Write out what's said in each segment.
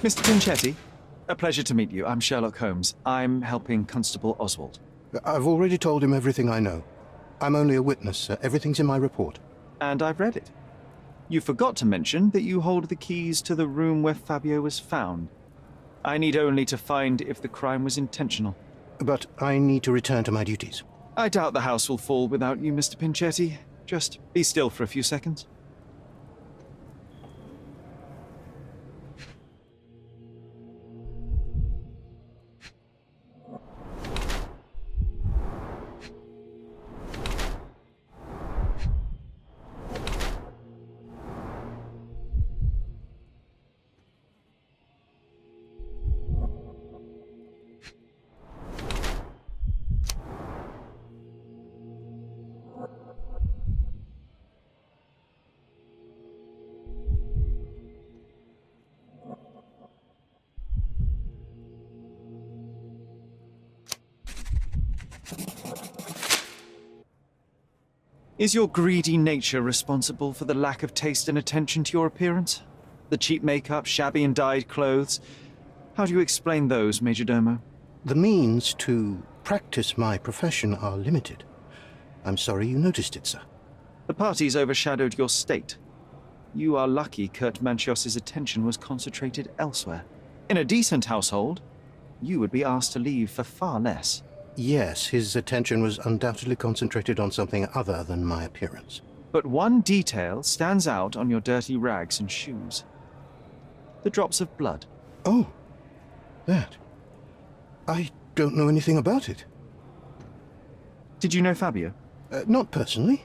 Mr. Pinchetti, a pleasure to meet you. I'm Sherlock Holmes. I'm helping Constable Oswald. I've already told him everything I know. I'm only a witness, sir. Everything's in my report. And I've read it. You forgot to mention that you hold the keys to the room where Fabio was found. I need only to find if the crime was intentional. But I need to return to my duties. I doubt the house will fall without you, Mr. Pinchetti. Just be still for a few seconds. Is your greedy nature responsible for the lack of taste and attention to your appearance? The cheap makeup, shabby and dyed clothes? How do you explain those, Majordomo? The means to practice my profession are limited. I'm sorry you noticed it, sir. The parties overshadowed your state. You are lucky Kurt Manchios's attention was concentrated elsewhere. In a decent household, you would be asked to leave for far less. Yes, his attention was undoubtedly concentrated on something other than my appearance. But one detail stands out on your dirty rags and shoes. The drops of blood. Oh, that. I don't know anything about it. Did you know Fabio? Not personally.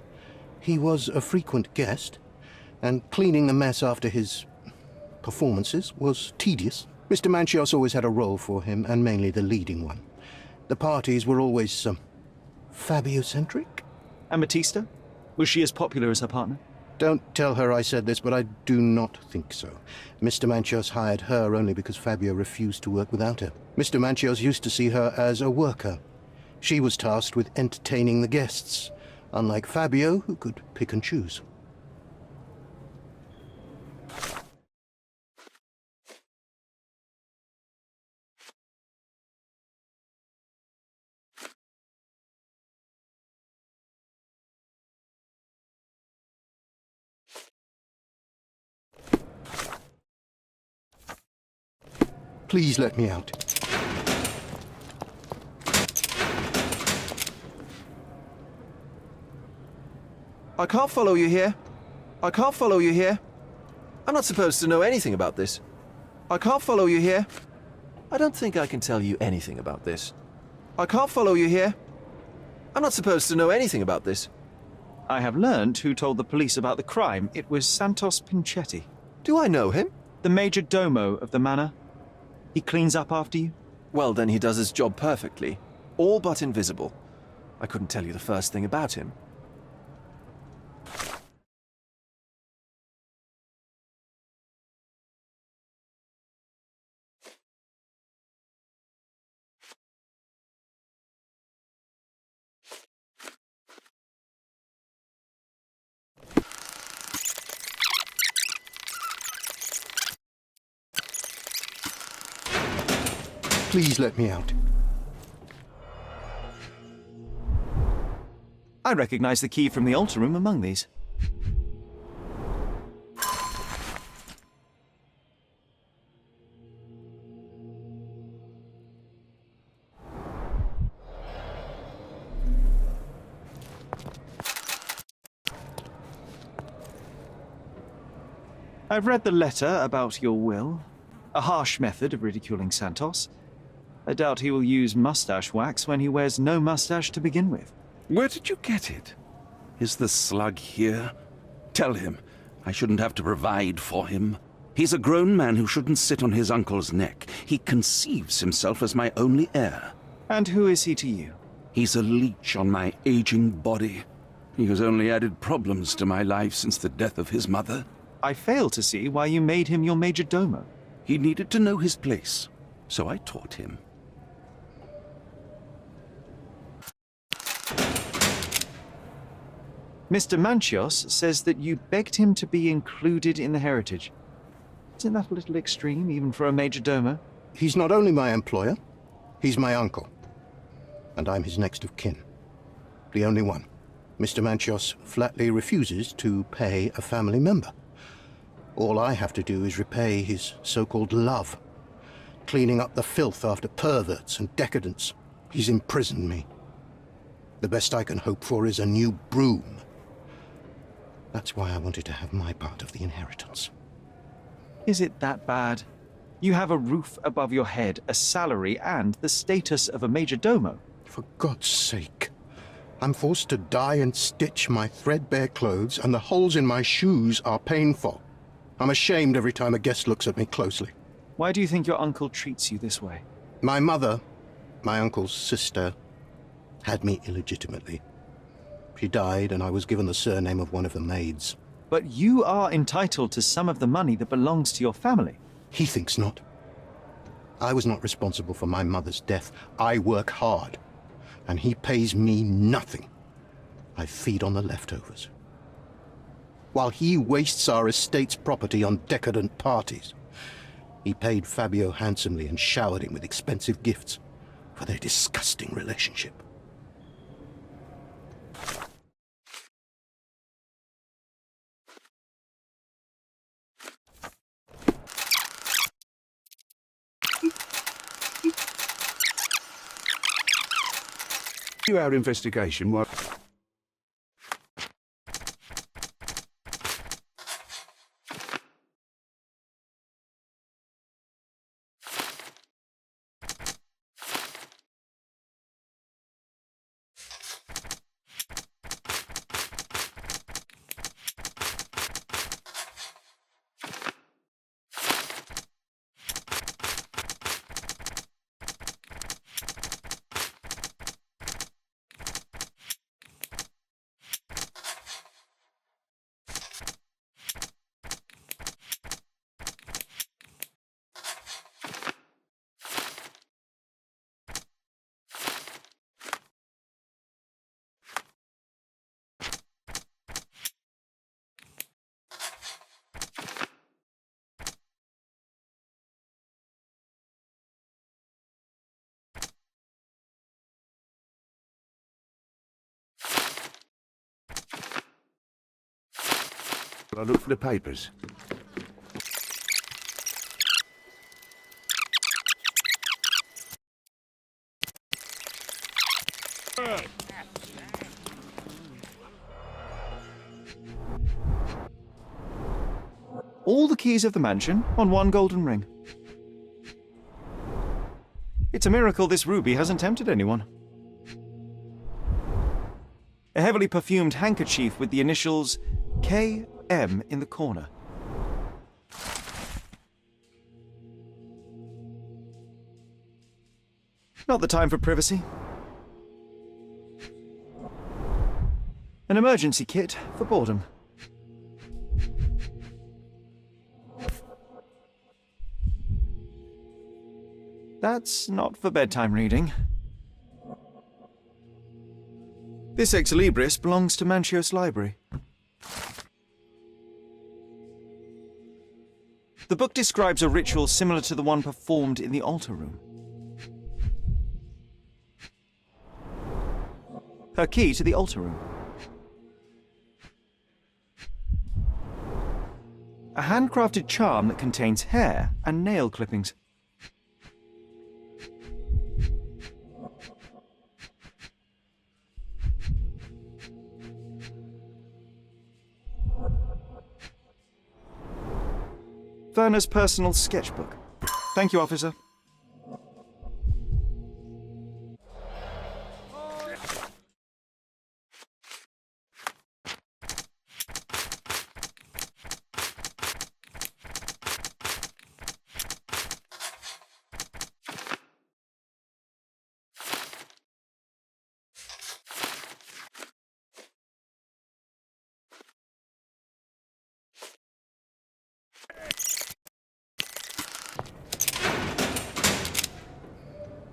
He was a frequent guest, and cleaning the mess after his performances was tedious. Mr. Manchios always had a role for him, and mainly the leading one. The parties were always, Fabio-centric? And Batista? Was she as popular as her partner? Don't tell her I said this, but I do not think so. Mr. Manchios hired her only because Fabio refused to work without her. Mr. Manchios used to see her as a worker. She was tasked with entertaining the guests, unlike Fabio, who could pick and choose. Please let me out. I can't follow you here. I can't follow you here. I'm not supposed to know anything about this. I can't follow you here. I don't think I can tell you anything about this. I can't follow you here. I'm not supposed to know anything about this. I have learned who told the police about the crime. It was Santos Pinchetti. Do I know him? The major domo of the manor. He cleans up after you? Well, then he does his job perfectly. All but invisible. I couldn't tell you the first thing about him. Please let me out. I recognize the key from the altar room among these. I've read the letter about your will. A harsh method of ridiculing Santos. I doubt he will use mustache wax when he wears no mustache to begin with. Where did you get it? Is the slug here? Tell him I shouldn't have to provide for him. He's a grown man who shouldn't sit on his uncle's neck. He conceives himself as my only heir. And who is he to you? He's a leech on my aging body. He has only added problems to my life since the death of his mother. I fail to see why you made him your major domo. He needed to know his place, so I taught him. Mr. Manchios says that you begged him to be included in the heritage. Isn't that a little extreme, even for a major domo? He's not only my employer, he's my uncle. And I'm his next of kin. The only one. Mr. Manchios flatly refuses to pay a family member. All I have to do is repay his so-called love, cleaning up the filth after perverts and decadents. He's imprisoned me. The best I can hope for is a new broom. That's why I wanted to have my part of the inheritance. Is it that bad? You have a roof above your head, a salary, and the status of a major domo. For God's sake. I'm forced to dye and stitch my threadbare clothes, and the holes in my shoes are painful. I'm ashamed every time a guest looks at me closely. Why do you think your uncle treats you this way? My mother, my uncle's sister, had me illegitimately. She died, and I was given the surname of one of the maids. But you are entitled to some of the money that belongs to your family. He thinks not. I was not responsible for my mother's death. I work hard, and he pays me nothing. I feed on the leftovers. While he wastes our estate's property on decadent parties, he paid Fabio handsomely and showered him with expensive gifts for their disgusting relationship. Our investigation was... I looked for the papers. All the keys of the mansion on one golden ring. It's a miracle this ruby hasn't tempted anyone. A heavily perfumed handkerchief with the initials KM in the corner. Not the time for privacy. An emergency kit for boredom. That's not for bedtime reading. This ex libris belongs to Manchios' library. The book describes a ritual similar to the one performed in the altar room. Her key to the altar room. A handcrafted charm that contains hair and nail clippings. Werner's personal sketchbook. Thank you, officer.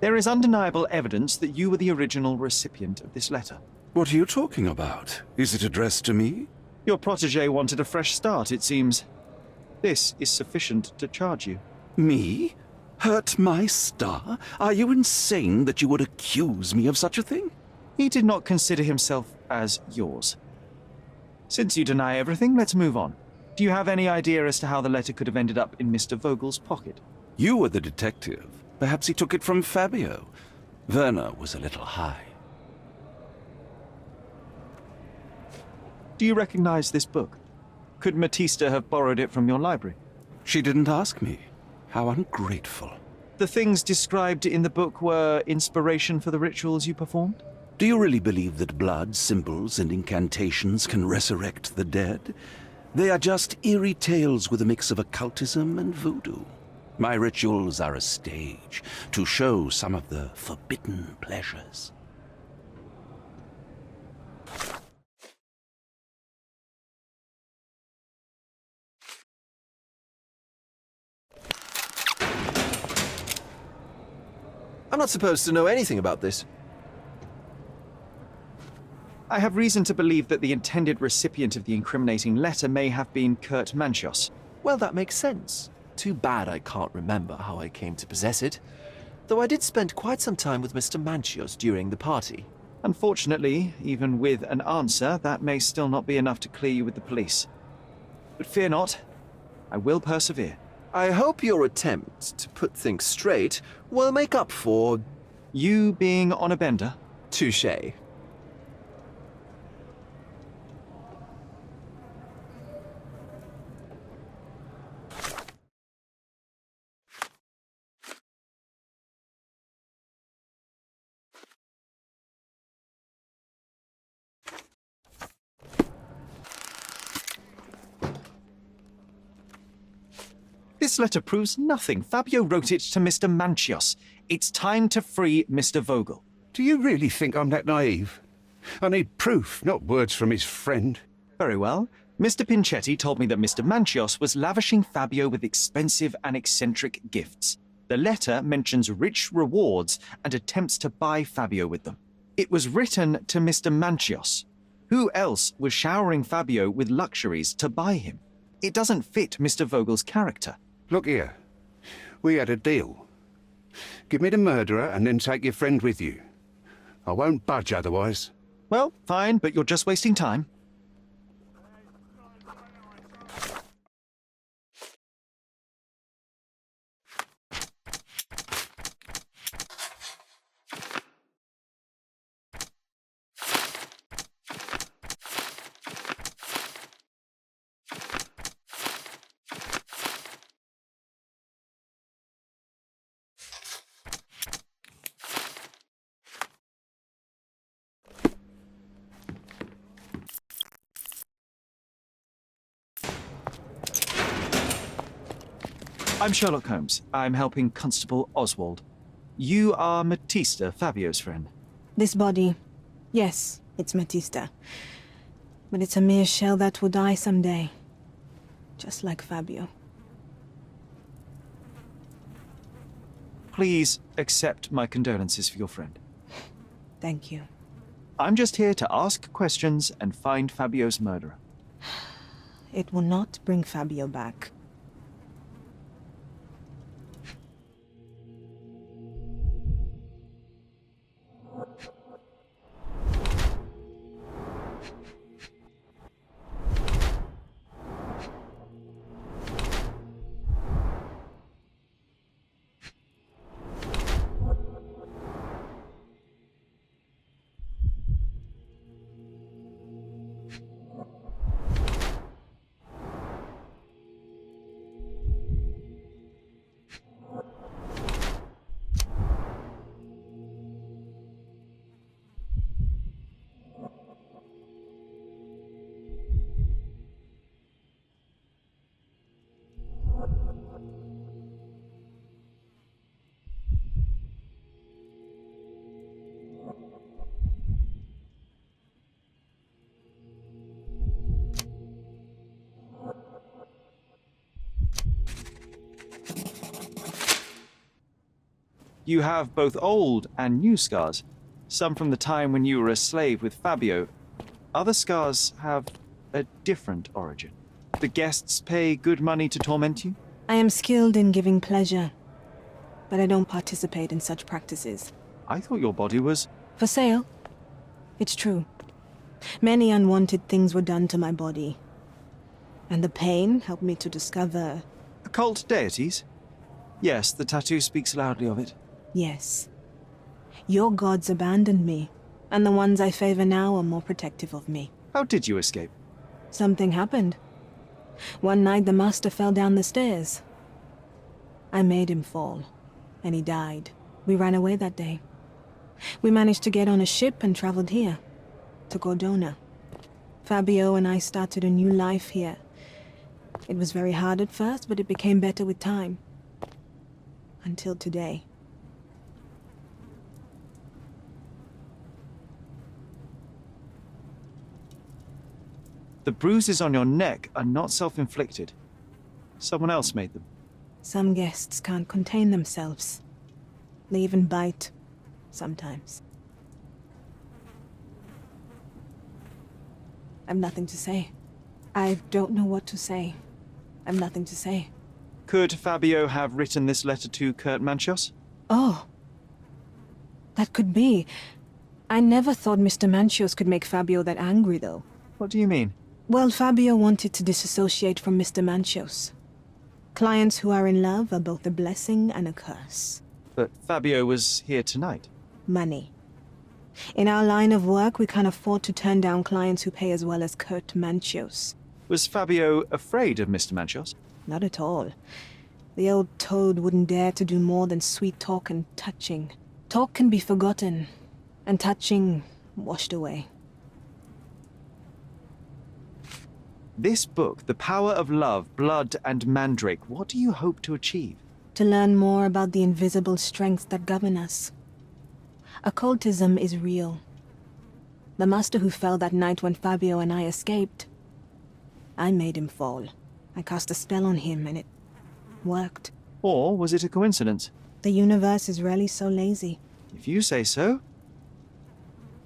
There is undeniable evidence that you were the original recipient of this letter. What are you talking about? Is it addressed to me? Your protégé wanted a fresh start, it seems. This is sufficient to charge you. Me? Hurt my star? Are you insane that you would accuse me of such a thing? He did not consider himself as yours. Since you deny everything, let's move on. Do you have any idea as to how the letter could have ended up in Mr. Vogel's pocket? You were the detective. Perhaps he took it from Fabio. Werner was a little high. Do you recognize this book? Could Matista have borrowed it from your library? She didn't ask me. How ungrateful. The things described in the book were inspiration for the rituals you performed? Do you really believe that blood, symbols, and incantations can resurrect the dead? They are just eerie tales with a mix of occultism and voodoo. My rituals are a stage to show some of the forbidden pleasures. I'm not supposed to know anything about this. I have reason to believe that the intended recipient of the incriminating letter may have been Kurt Manchios. Well, that makes sense. Too bad I can't remember how I came to possess it. Though I did spend quite some time with Mr. Manchios during the party. Unfortunately, even with an answer, that may still not be enough to clear you with the police. But fear not, I will persevere. I hope your attempt to put things straight will make up for... You being on a bender? touché. This letter proves nothing. Fabio wrote it to Mr. Manchios. It's time to free Mr. Vogel. Do you really think I'm that naive? I need proof, not words from his friend. Very well. Mr. Pinchetti told me that Mr. Manchios was lavishing Fabio with expensive and eccentric gifts. The letter mentions rich rewards and attempts to buy Fabio with them. It was written to Mr. Manchios. Who else was showering Fabio with luxuries to buy him? It doesn't fit Mr. Vogel's character. Look here. We had a deal. Give me the murderer and then take your friend with you. I won't budge otherwise. Well, fine, but you're just wasting time. I'm Sherlock Holmes. I'm helping Constable Oswald. You are Matista, Fabio's friend. This body, yes, it's Matista. But it's a mere shell that will die someday. Just like Fabio. Please accept my condolences for your friend. Thank you. I'm just here to ask questions and find Fabio's murderer. It will not bring Fabio back. You have both old and new scars. Some from the time when you were a slave with Fabio. Other scars have a different origin. The guests pay good money to torment you? I am skilled in giving pleasure, but I don't participate in such practices. I thought your body was... For sale? It's true. Many unwanted things were done to my body. And the pain helped me to discover... Occult deities? Yes, the tattoo speaks loudly of it. Yes. Your gods abandoned me, and the ones I favor now are more protective of me. How did you escape? Something happened. One night the master fell down the stairs. I made him fall, and he died. We ran away that day. We managed to get on a ship and traveled here, to Kourdona. Fabio and I started a new life here. It was very hard at first, but it became better with time. Until today. The bruises on your neck are not self-inflicted. Someone else made them. Some guests can't contain themselves. They even bite, sometimes. I've nothing to say. I don't know what to say. I've nothing to say. Could Fabio have written this letter to Kurt Manchios? Oh. That could be. I never thought Mr. Manchios could make Fabio that angry, though. What do you mean? Well, Fabio wanted to disassociate from Mr. Manchios. Clients who are in love are both a blessing and a curse. But Fabio was here tonight. Money. In our line of work, we can't afford to turn down clients who pay as well as Kurt Manchios. Was Fabio afraid of Mr. Manchios? Not at all. The old toad wouldn't dare to do more than sweet talk and touching. Talk can be forgotten, and touching washed away. This book, The Power of Love, Blood and Mandrake, what do you hope to achieve? To learn more about the invisible strengths that govern us. Occultism is real. The master who fell that night when Fabio and I escaped, I made him fall. I cast a spell on him and it worked. Or was it a coincidence? The universe is rarely so lazy. If you say so.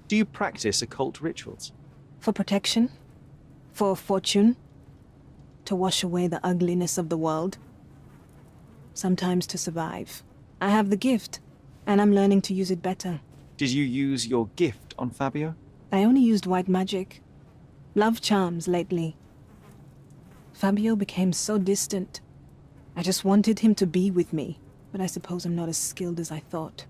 Do you practice occult rituals? For protection? For fortune? To wash away the ugliness of the world? Sometimes to survive. I have the gift, and I'm learning to use it better. Did you use your gift on Fabio? I only used white magic. Love charms lately. Fabio became so distant. I just wanted him to be with me, but I suppose I'm not as skilled as I thought.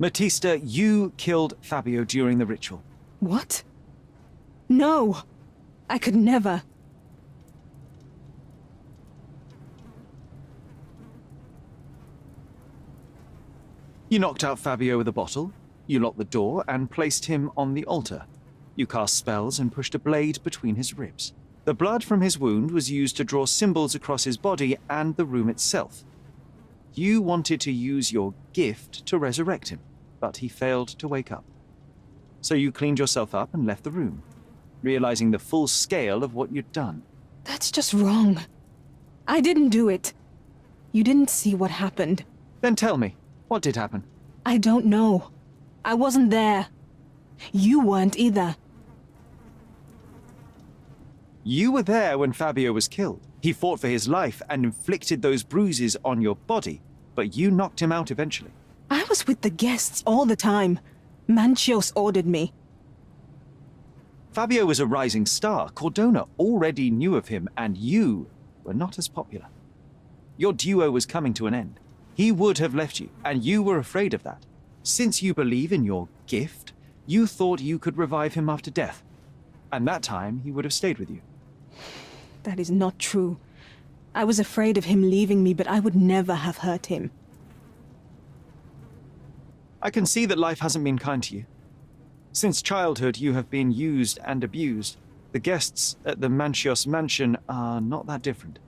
Matista, you killed Fabio during the ritual. What? No! I could never. You knocked out Fabio with a bottle, you locked the door and placed him on the altar. You cast spells and pushed a blade between his ribs. The blood from his wound was used to draw symbols across his body and the room itself. You wanted to use your gift to resurrect him, but he failed to wake up. So you cleaned yourself up and left the room, realizing the full scale of what you'd done. That's just wrong. I didn't do it. You didn't see what happened. Then tell me, what did happen? I don't know. I wasn't there. You weren't either. You were there when Fabio was killed. He fought for his life and inflicted those bruises on your body, but you knocked him out eventually. I was with the guests all the time. Manchios ordered me. Fabio was a rising star. کوردونا already knew of him, and you were not as popular. Your duo was coming to an end. He would have left you, and you were afraid of that. Since you believe in your gift, you thought you could revive him after death. And that time, he would have stayed with you. That is not true. I was afraid of him leaving me, but I would never have hurt him. I can see that life hasn't been kind to you. Since childhood, you have been used and abused. The guests at the Manchios mansion are not that different.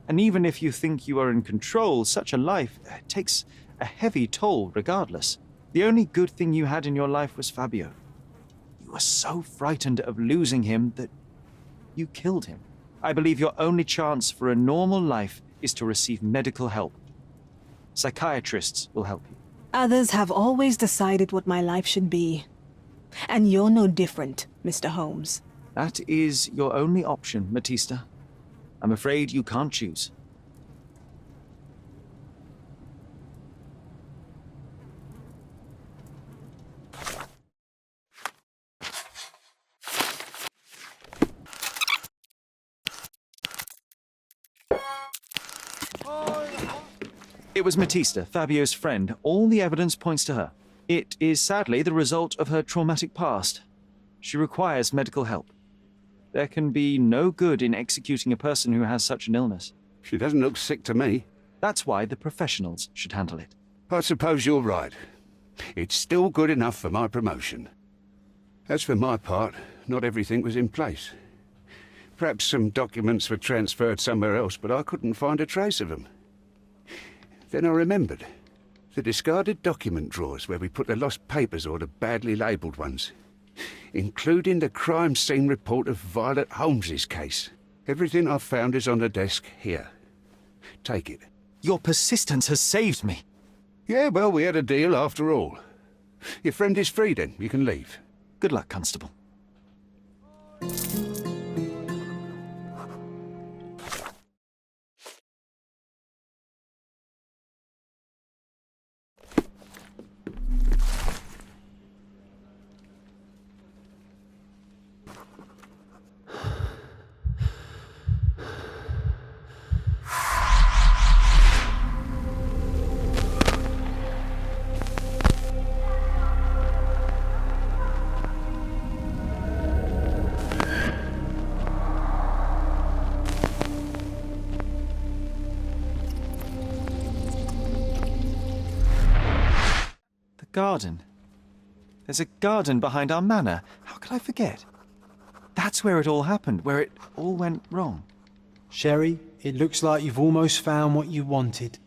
And even if you think you are in control, such a life takes a heavy toll regardless. The only good thing you had in your life was Fabio. You were so frightened of losing him that you killed him. I believe your only chance for a normal life is to receive medical help. Psychiatrists will help you. Others have always decided what my life should be. And you're no different, Mr. Holmes. That is your only option, Matista. I'm afraid you can't choose. It was Matista, Fabio's friend. All the evidence points to her. It is sadly the result of her traumatic past. She requires medical help. There can be no good in executing a person who has such an illness. She doesn't look sick to me. That's why the professionals should handle it. I suppose you're right. It's still good enough for my promotion. As for my part, not everything was in place. Perhaps some documents were transferred somewhere else, but I couldn't find a trace of them. Then I remembered. The discarded document drawers where we put the lost papers or the badly labelled ones. Including the crime scene report of Violet Holmes's case. Everything I've found is on the desk here. Take it. Your persistence has saved me. Yeah, well, we had a deal after all. Your friend is free then. You can leave. Good luck, Constable. Garden. There's a garden behind our manor. How could I forget? That's where it all happened, where it all went wrong. Sherry, it looks like you've almost found what you wanted.